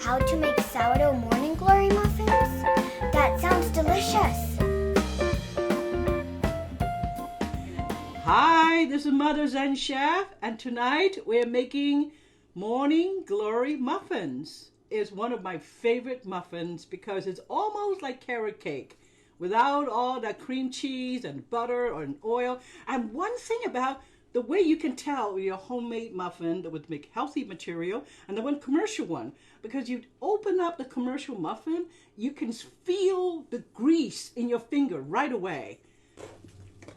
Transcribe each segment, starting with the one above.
How to make sourdough morning glory muffins? That sounds delicious. Hi, this is Mother Zen Chef, and tonight we're making morning glory muffins. It's one of my favorite muffins because it's almost like carrot cake without all that cream cheese and butter and oil. And one thing about the way you can tell your homemade muffin that would make healthy material and the one commercial one, because you open up the commercial muffin, you can feel the grease in your finger right away.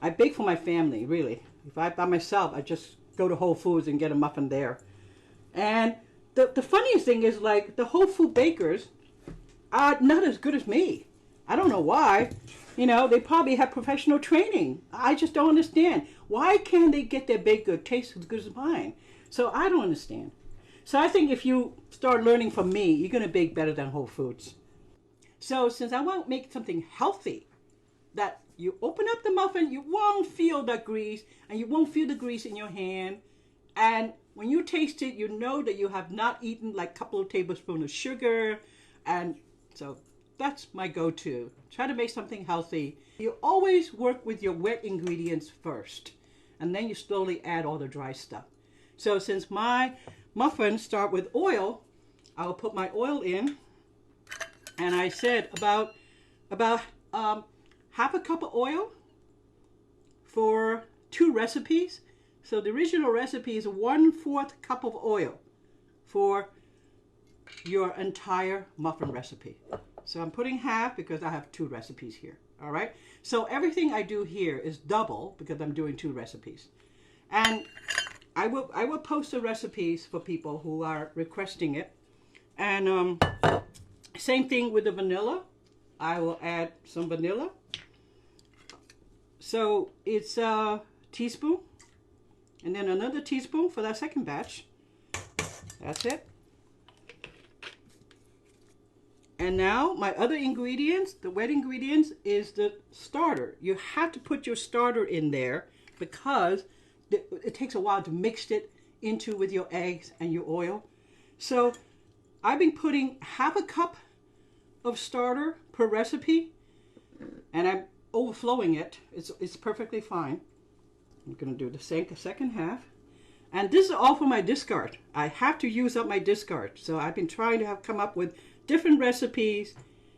I bake for my family, really. If I'm by myself, I just go to Whole Foods and get a muffin there. And the funniest thing is, like, the Whole Food bakers are not as good as me. I don't know why. You know, they probably have professional training. I just don't understand. Why can't they get their baked good taste as good as mine? So I don't understand. So I think if you start learning from me, you're going to bake better than Whole Foods. So since I want to make something healthy, that you open up the muffin, you won't feel that grease, and you won't feel the grease in your hand. And when you taste it, you know that you have not eaten like a couple of tablespoons of sugar. And so that's my go-to. Try to make something healthy. You always work with your wet ingredients first, and then you slowly add all the dry stuff. So since my muffins start with oil, I will put my oil in, and I said about half a cup of oil for 2 recipes. So the original recipe is 1/4 cup of oil for your entire muffin recipe. So I'm putting half because I have 2 recipes here. All right. So everything I do here is double because I'm doing 2 recipes. And I will post the recipes for people who are requesting it. And same thing with the vanilla. I will add some vanilla. So it's a teaspoon, and then another teaspoon for that second batch. That's it. And now my other ingredients, the wet ingredients, is the starter. You have to put your starter in there because it takes a while to mix it into with your eggs and your oil. So I've been putting half a cup of starter per recipe, and I'm overflowing it. It's perfectly fine. I'm going to do the second half. And this is all for my discard. I have to use up my discard. So I've been trying to come up with different recipes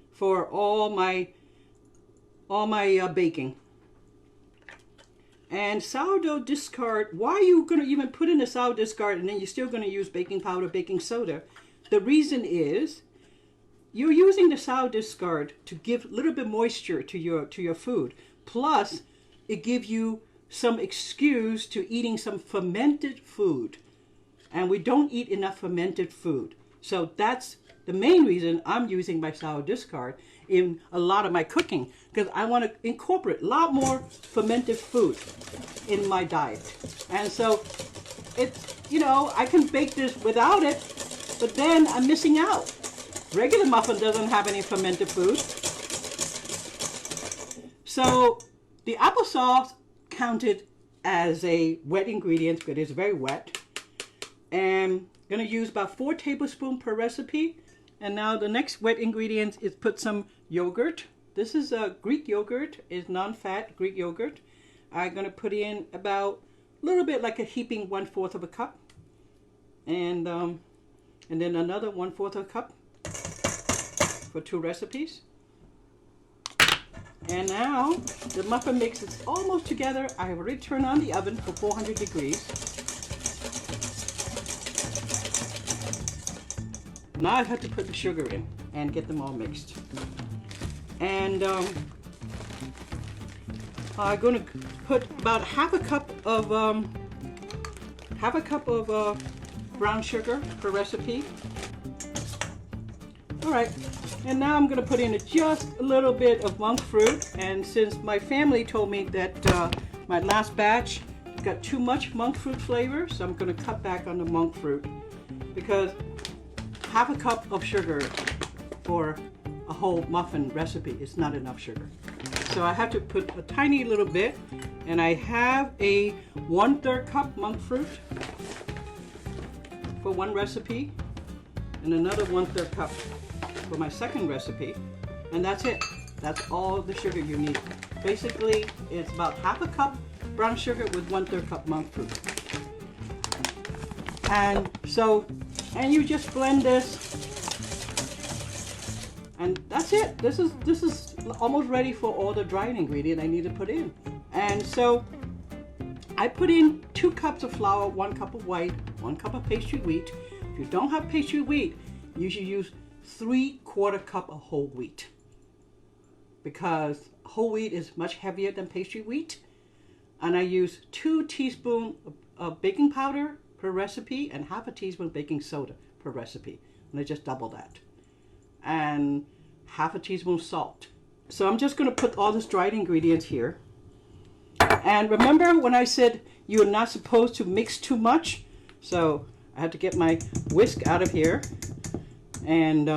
for all my baking. And sourdough discard, why are you going to even put in a sourdough discard and then you're still going to use baking powder, baking soda? The reason is you're using the sourdough discard to give a little bit moisture to your food. Plus, it gives you some excuse to eating some fermented food. And we don't eat enough fermented food. So that's the main reason I'm using my sourdough discard in a lot of my cooking, because I want to incorporate a lot more fermented food in my diet. And so it's, you know, I can bake this without it, but then I'm missing out. Regular muffin doesn't have any fermented food. So the applesauce counted as a wet ingredient because it's very wet. And I'm going to use about 4 tablespoons per recipe. And now the next wet ingredient is put some yogurt. This is a Greek yogurt, is non-fat Greek yogurt. I'm going to put in about a little bit like a heaping 1/4 of a cup. And then another 1/4 of a cup for 2 recipes. And now the muffin mix is almost together. I have already turned on the oven for 400 degrees. Now I have to put the sugar in and get them all mixed. And I'm going to put about half a cup of brown sugar per recipe. All right, and now I'm going to put in just a little bit of monk fruit. And since my family told me that my last batch got too much monk fruit flavor, so I'm going to cut back on the monk fruit, because half a cup of sugar for a whole muffin recipe is not enough sugar. So I have to put a tiny little bit, and I have a 1/3 cup monk fruit for one recipe. and another 1/3 cup for my second recipe. And that's it. That's all the sugar you need. Basically, it's about 1/2 cup brown sugar with 1/3 cup monk fruit. And so, and you just blend this, and that's it. This is almost ready for all the dried ingredient I need to put in. And so, I put in 2 cups of flour, 1 cup of white, 1 cup of pastry wheat. If you don't have pastry wheat, you should use 3/4 cup of whole wheat, because whole wheat is much heavier than pastry wheat. And I use 2 teaspoons of baking powder per recipe and 1/2 teaspoon baking soda per recipe. And I just double that. And 1/2 teaspoon salt. So I'm just going to put all these dried ingredients here. And remember when I said you're not supposed to mix too much? So I had to get my whisk out of here and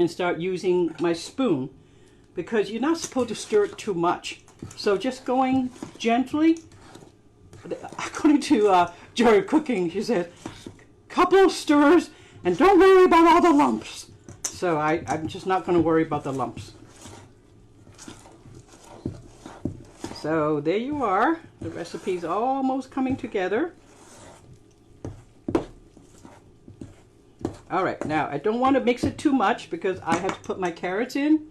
start using my spoon, because you're not supposed to stir it too much. So just going gently. According to Joy Cooking, she said, couple of stirs and don't worry about all the lumps. So I'm just not going to worry about the lumps. So there you are. The recipe's almost coming together. All right, now I don't want to mix it too much because I have to put my carrots in.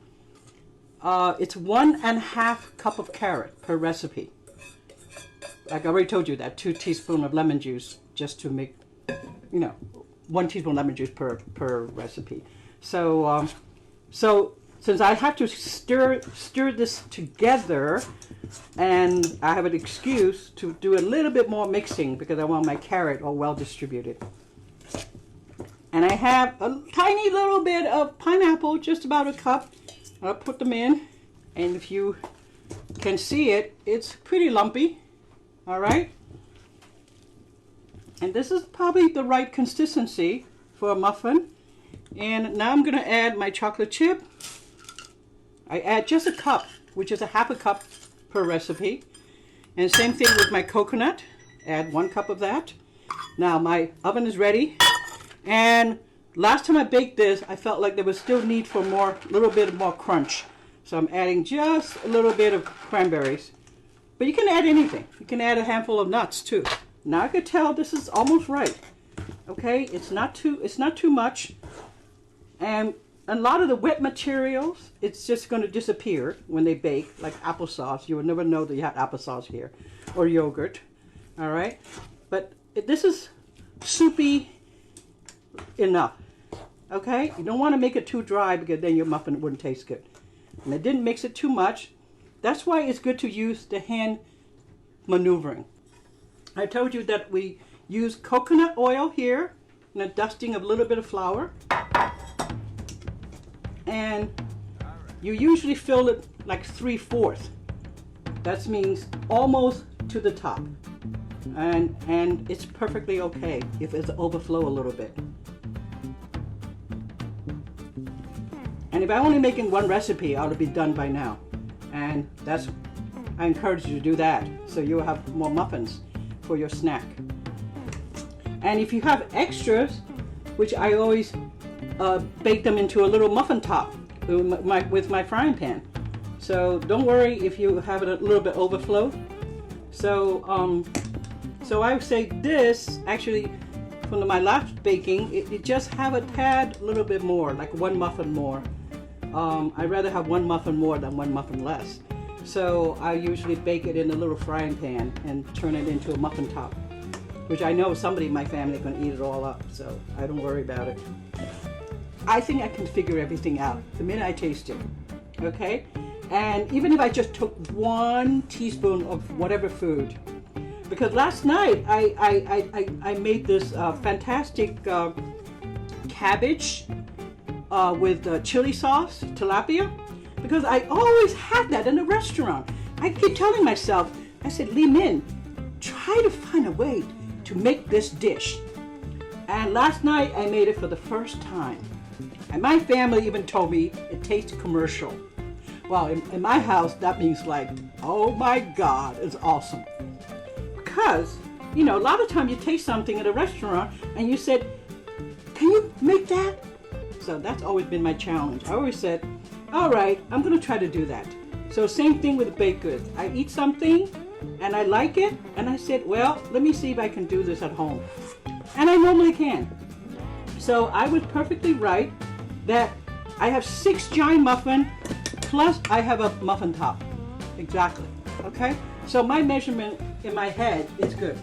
It's 1.5 cup of carrot per recipe. Like I already told you, that 2 teaspoons of lemon juice just to make, 1 teaspoon lemon juice per recipe. So so since I have to stir this together, and I have an excuse to do a little bit more mixing because I want my carrot all well distributed. And I have a tiny little bit of pineapple, just about a cup. I'll put them in, and if you can see it, it's pretty lumpy. All right. And this is probably the right consistency for a muffin. And now I'm going to add my chocolate chip. I add just a cup, which is 1/2 cup per recipe. And same thing with my coconut. Add 1 cup of that. Now my oven is ready. And last time I baked this, I felt like there was still need for a little bit more crunch. So I'm adding just a little bit of cranberries. But you can add anything. You can add a handful of nuts too. Now I could tell this is almost right. Okay, it's not too much. And a lot of the wet materials, it's just going to disappear when they bake, like applesauce. You would never know that you had applesauce here, or yogurt. All right, but this is soupy enough. Okay, you don't want to make it too dry because then your muffin wouldn't taste good. And I didn't mix it too much. That's why it's good to use the hand maneuvering. I told you that we use coconut oil here and a dusting of a little bit of flour. And you usually fill it like 3/4. That means almost to the top. And it's perfectly okay if it's overflow a little bit. And if I'm only making 1 recipe, I would be done by now. And I encourage you to do that, so you'll have more muffins for your snack. And if you have extras, which I always bake them into a little muffin top with my frying pan. So don't worry if you have it a little bit overflow. So I would say this, actually, from my last baking, it just have a tad little bit more, like 1 muffin more. I'd rather have 1 muffin more than 1 muffin less. So I usually bake it in a little frying pan and turn it into a muffin top, which I know somebody in my family is going to eat it all up, so I don't worry about it. I think I can figure everything out the minute I taste it, okay? And even if I just took 1 teaspoon of whatever food, because last night I made this fantastic cabbage with chili sauce, tilapia, because I always had that in the restaurant. I keep telling myself, I said, Lee Min, try to find a way to make this dish. And last night I made it for the first time. And my family even told me it tastes commercial. Well, in my house, that means like, oh my God, it's awesome. Because, a lot of times you taste something at a restaurant and you said, can you make that? So that's always been my challenge. I always said, all right, I'm going to try to do that. So same thing with the baked goods. I eat something and I like it, and I said, well, let me see if I can do this at home. And I normally can. So I was perfectly right that I have 6 giant muffins, plus I have a muffin top. Exactly. Okay? So my measurement in my head is good.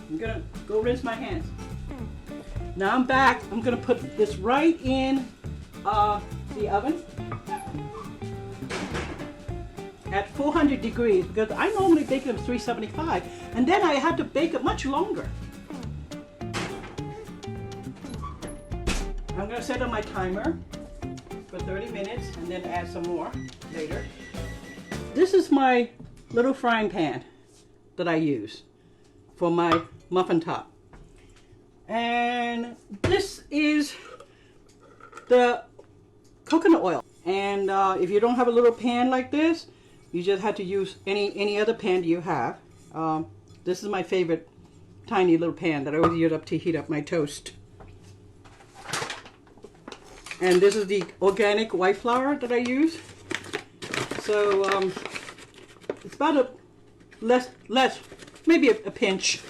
I'm going to go rinse my hands. Now I'm back. I'm going to put this right in the oven at 400 degrees, because I normally bake them 375, and then I have to bake it much longer. I'm going to set on my timer for 30 minutes and then add some more later. This is my little frying pan that I use for my muffin top. And this is the coconut oil. And if you don't have a little pan like this, you just have to use any other pan you have. This is my favorite tiny little pan that I always use up to heat up my toast. And this is the organic white flour that I use. So it's about a less, maybe a pinch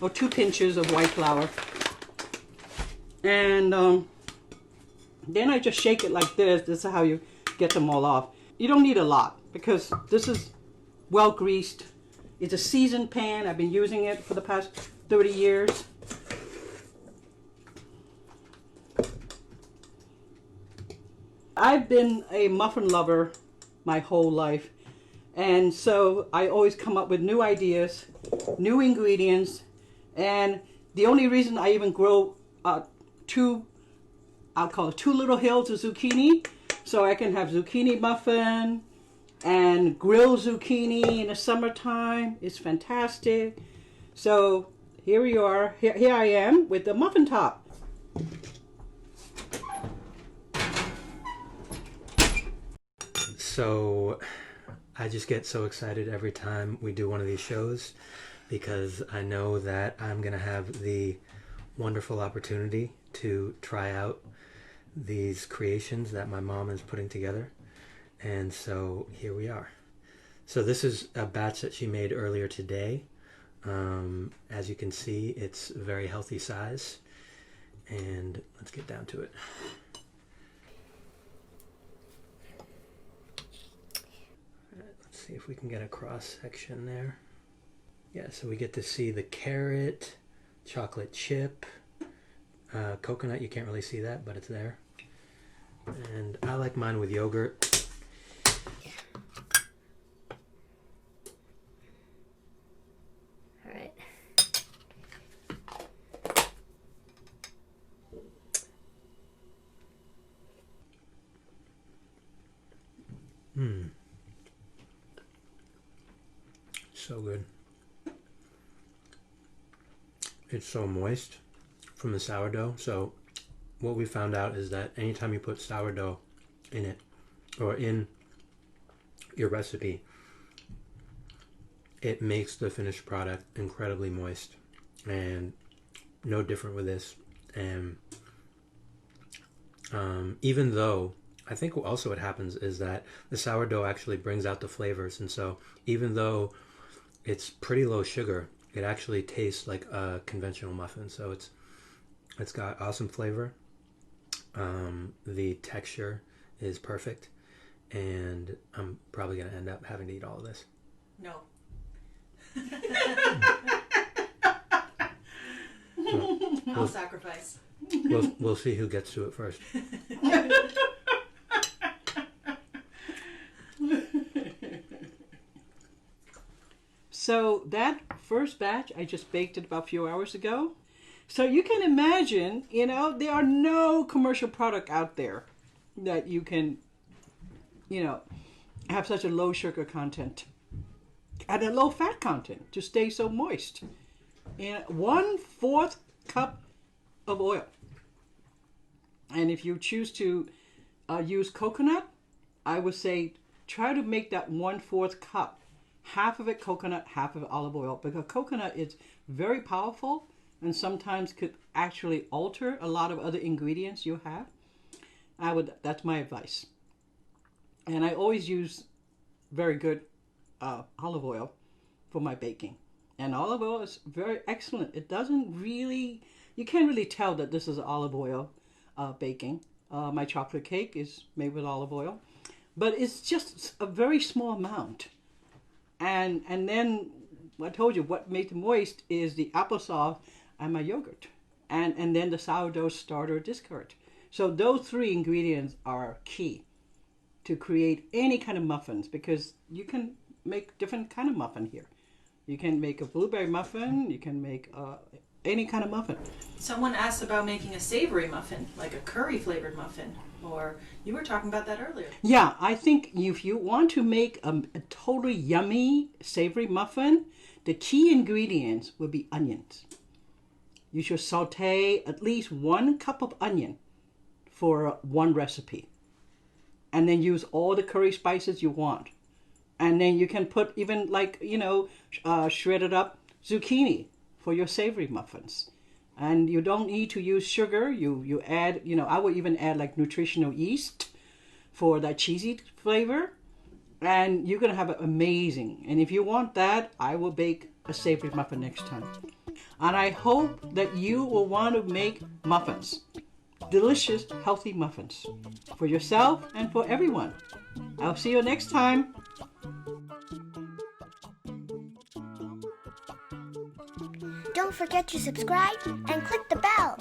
or 2 pinches of white flour. And then I just shake it like this. This is how you get them all off. You don't need a lot because this is well greased. It's a seasoned pan. I've been using it for the past 30 years. I've been a muffin lover my whole life, and so I always come up with new ideas, new ingredients, and the only reason I even grow I'll call it 2 little hills of zucchini, so I can have zucchini muffin and grilled zucchini in the summertime. It's fantastic. So here we are. Here I am with the muffin top. So I just get so excited every time we do one of these shows, because I know that I'm going to have the wonderful opportunity to try out these creations that my mom is putting together. And so here we are. So this is a batch that she made earlier today. As you can see, it's a very healthy size. And let's get down to it. Let's see if we can get a cross section there. Yeah, so we get to see the carrot, chocolate chip, coconut. You can't really see that, but it's there. And I like mine with yogurt. All right. So good. It's so moist from the sourdough. So what we found out is that anytime you put sourdough in it or in your recipe, it makes the finished product incredibly moist, and no different with this. And even though I think also what happens is that the sourdough actually brings out the flavors, and so even though it's pretty low sugar, it actually tastes like a conventional muffin. So it's got awesome flavor. The texture is perfect, and I'm probably going to end up having to eat all of this. No. I'll sacrifice. We'll see who gets to it first. So that first batch, I just baked it about a few hours ago. So you can imagine, there are no commercial product out there that you can, have such a low sugar content and a low fat content to stay so moist. And 1/4 cup of oil. And if you choose to use coconut, I would say try to make that 1/4 cup. Half of it coconut, half of it olive oil, because coconut is very powerful and sometimes could actually alter a lot of other ingredients you have, that's my advice. And I always use very good olive oil for my baking. And olive oil is very excellent. It doesn't really, you can't really tell that this is olive oil baking. My chocolate cake is made with olive oil, but it's just a very small amount. And then I told you what made it moist is the applesauce and my yogurt, and then the sourdough starter discard. So those three ingredients are key to create any kind of muffins, because you can make different kind of muffin here. You can make a blueberry muffin. You can make any kind of muffin. Someone asked about making a savory muffin, like a curry flavored muffin, or you were talking about that earlier. Yeah, I think if you want to make a totally yummy savory muffin, the key ingredients would be onions. You should saute at least 1 cup of onion for one recipe. And then use all the curry spices you want. And then you can put even shredded up zucchini for your savory muffins. And you don't need to use sugar. You add, I would even add like nutritional yeast for that cheesy flavor. And you're going to have it amazing. And if you want that, I will bake a savory muffin next time. And I hope that you will want to make muffins. Delicious, healthy muffins for yourself and for everyone. I'll see you next time. Don't forget to subscribe and click the bell.